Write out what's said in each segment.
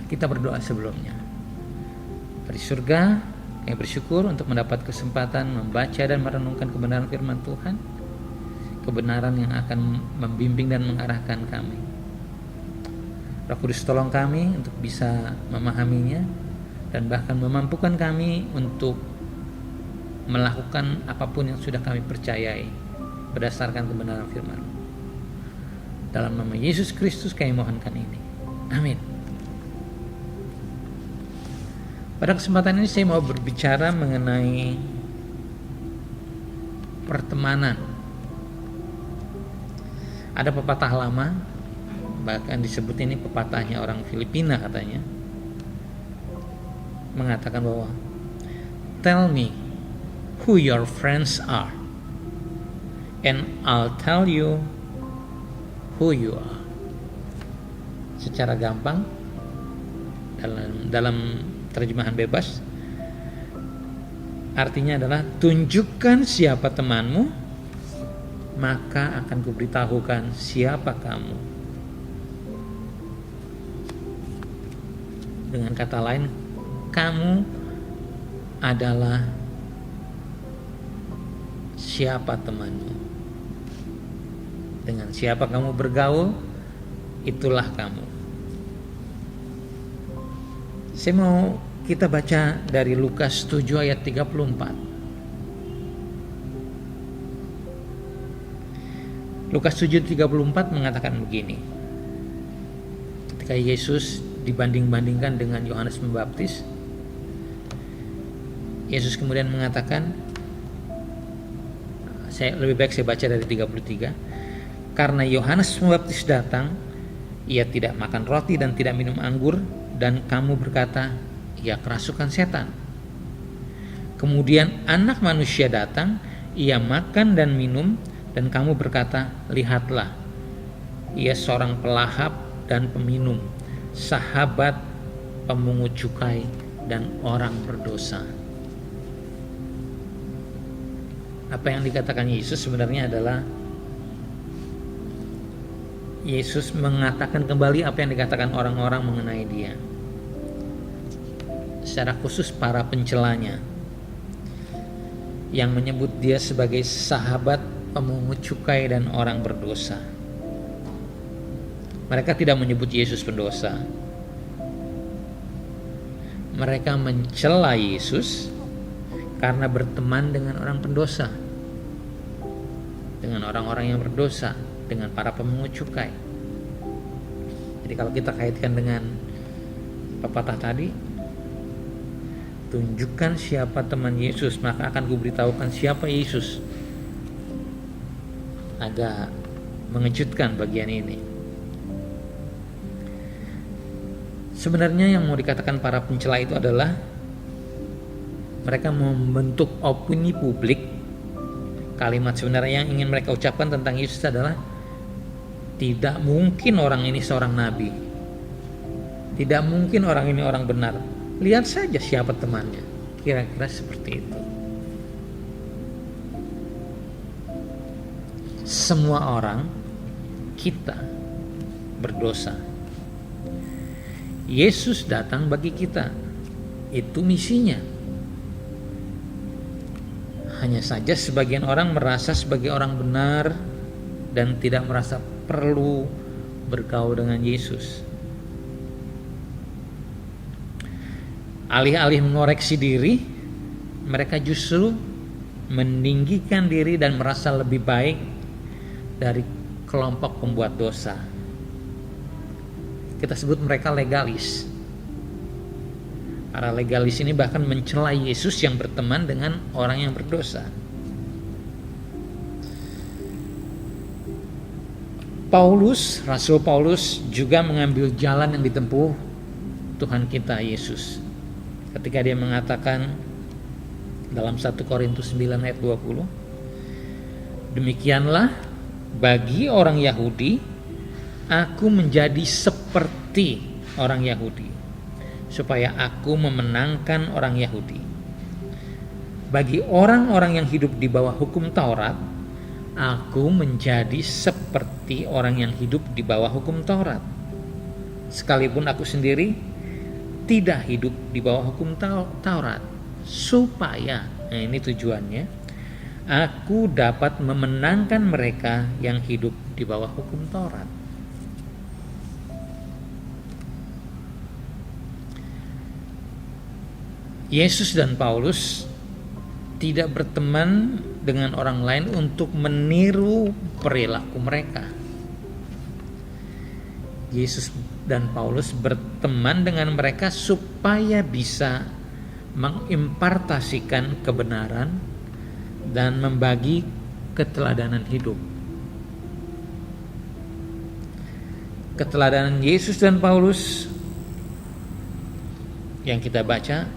Kita berdoa sebelumnya. Bapa di surga, kami bersyukur untuk mendapat kesempatan membaca dan merenungkan kebenaran firman Tuhan, kebenaran yang akan membimbing dan mengarahkan kami. Roh Kudus, tolong kami untuk bisa memahaminya dan bahkan memampukan kami untuk melakukan apapun yang sudah kami percayai berdasarkan kebenaran firman. Dalam nama Yesus Kristus kami mohonkan ini. Amin. Pada kesempatan ini saya mau berbicara mengenai pertemanan. Ada pepatah lama, bahkan disebut ini pepatahnya orang Filipina katanya, mengatakan bahwa tell me who your friends are and I'll tell you who you are. Secara gampang, dalam terjemahan bebas, artinya adalah tunjukkan siapa temanmu, maka akan kuberitahukan siapa kamu. Dengan kata lain, kamu adalah siapa temanmu. Dengan siapa kamu bergaul, itulah kamu. Saya mau kita baca dari Lukas 7 ayat 34. Lukas 7:34 mengatakan begini. Ketika Yesus dibanding-bandingkan dengan Yohanes Pembaptis, Yesus kemudian mengatakan, lebih baik saya baca dari 33. Karena Yohanes Pembaptis datang, ia tidak makan roti dan tidak minum anggur, dan kamu berkata, ia kerasukan setan. Kemudian Anak Manusia datang, ia makan dan minum, dan kamu berkata, lihatlah, ia seorang pelahap dan peminum, sahabat pemungut cukai dan orang berdosa. Apa yang dikatakan Yesus sebenarnya adalah Yesus mengatakan kembali apa yang dikatakan orang-orang mengenai dia. Secara khusus para pencelanya yang menyebut dia sebagai sahabat pemungut cukai dan orang berdosa. Mereka tidak menyebut Yesus pendosa. Mereka mencela Yesus karena berteman dengan orang pendosa, dengan orang-orang yang berdosa, dengan para pemungut cukai. Jadi kalau kita kaitkan dengan pepatah tadi, tunjukkan siapa teman Yesus, maka akan kuberitahukan siapa Yesus. Agak mengejutkan bagian ini. Sebenarnya yang mau dikatakan para pencela itu adalah mereka membentuk opini publik. Kalimat sebenarnya yang ingin mereka ucapkan tentang Yesus adalah tidak mungkin orang ini seorang nabi. Tidak mungkin orang ini orang benar. Lihat saja siapa temannya. Kira-kira seperti itu. Semua orang, kita berdosa. Yesus datang bagi kita. Itu misinya. Hanya saja sebagian orang merasa sebagai orang benar dan tidak merasa perlu bergaul dengan Yesus. Alih-alih mengoreksi diri, mereka justru meninggikan diri dan merasa lebih baik dari kelompok pembuat dosa. Kita sebut mereka legalis. Para legalis ini bahkan mencela Yesus yang berteman dengan orang yang berdosa. Rasul Paulus juga mengambil jalan yang ditempuh Tuhan kita Yesus. Ketika dia mengatakan dalam 1 Korintus 9 ayat 20, demikianlah bagi orang Yahudi, aku menjadi seperti orang Yahudi, supaya aku memenangkan orang Yahudi. Bagi orang-orang yang hidup di bawah hukum Taurat, aku menjadi seperti orang yang hidup di bawah hukum Taurat. Sekalipun aku sendiri tidak hidup di bawah hukum Taurat, supaya, nah ini tujuannya, aku dapat memenangkan mereka yang hidup di bawah hukum Taurat. Yesus dan Paulus tidak berteman dengan orang lain untuk meniru perilaku mereka. Yesus dan Paulus berteman dengan mereka supaya bisa mengimpartasikan kebenaran dan membagi keteladanan hidup. Keteladanan Yesus dan Paulus yang kita baca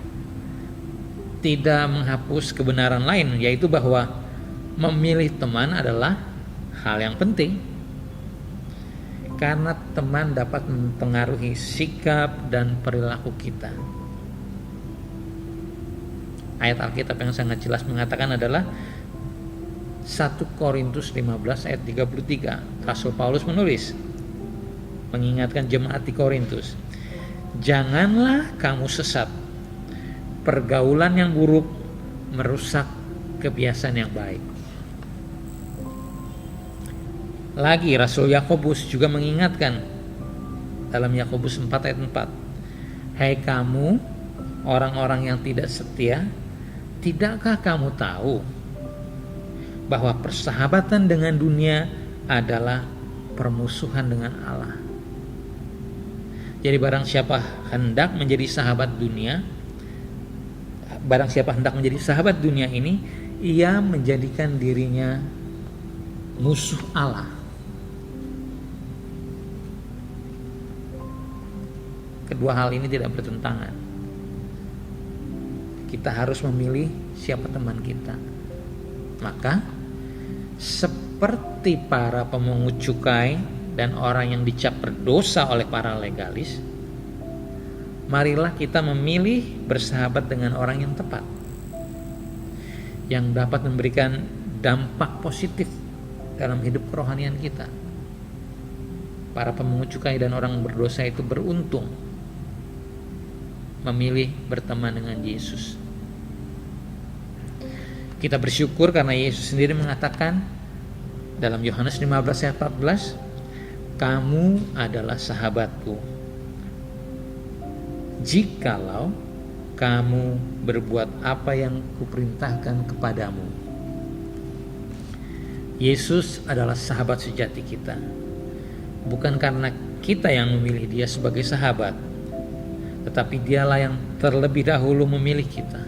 tidak menghapus kebenaran lain, yaitu bahwa memilih teman adalah hal yang penting, karena teman dapat mempengaruhi sikap dan perilaku kita. Ayat Alkitab yang sangat jelas mengatakan adalah 1 Korintus 15 ayat 33. Rasul Paulus menulis, mengingatkan jemaat di Korintus, janganlah kamu sesat. Pergaulan yang buruk merusak kebiasaan yang baik. Lagi Rasul Yakobus juga mengingatkan dalam Yakobus 4 ayat 4. Hai kamu orang-orang yang tidak setia, tidakkah kamu tahu bahwa persahabatan dengan dunia adalah permusuhan dengan Allah? Jadi barang siapa hendak menjadi sahabat dunia, ini, ia menjadikan dirinya musuh Allah. Kedua hal ini tidak bertentangan. Kita harus memilih siapa teman kita. Maka seperti para pemungut cukai dan orang yang dicap berdosa oleh para legalis, marilah kita memilih bersahabat dengan orang yang tepat, yang dapat memberikan dampak positif dalam hidup kerohanian kita. Para pemungut cukai dan orang berdosa itu beruntung memilih berteman dengan Yesus. Kita bersyukur karena Yesus sendiri mengatakan dalam Yohanes 15 ayat 14, kamu adalah sahabatku jikalau kamu berbuat apa yang kuperintahkan kepadamu. Yesus adalah sahabat sejati kita, bukan karena kita yang memilih dia sebagai sahabat, tetapi dialah yang terlebih dahulu memilih kita.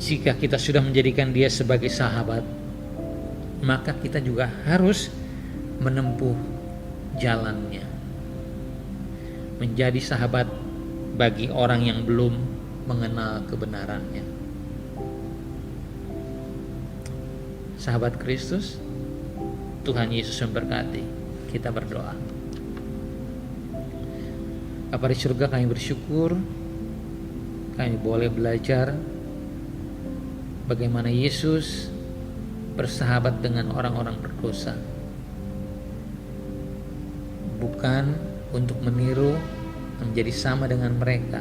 Jika kita sudah menjadikan dia sebagai sahabat, maka kita juga harus menempuh jalannya, menjadi sahabat bagi orang yang belum mengenal kebenarannya. Sahabat Kristus, Tuhan Yesus memberkati. Kita berdoa. Bapa di surga, kami bersyukur kami boleh belajar bagaimana Yesus bersahabat dengan orang-orang berdosa, bukan untuk meniru menjadi sama dengan mereka.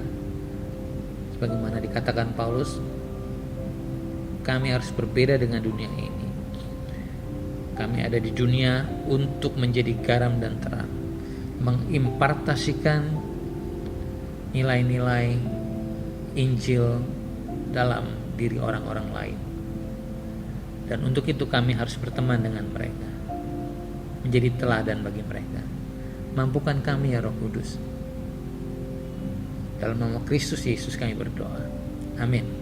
Sebagaimana dikatakan Paulus, kami harus berbeda dengan dunia ini. Kami ada di dunia untuk menjadi garam dan terang, mengimpartasikan nilai-nilai Injil dalam diri orang-orang lain. Dan untuk itu kami harus berteman dengan mereka, menjadi teladan bagi mereka. Mampukan kami ya Roh Kudus. Dalam nama Kristus Yesus kami berdoa. Amin.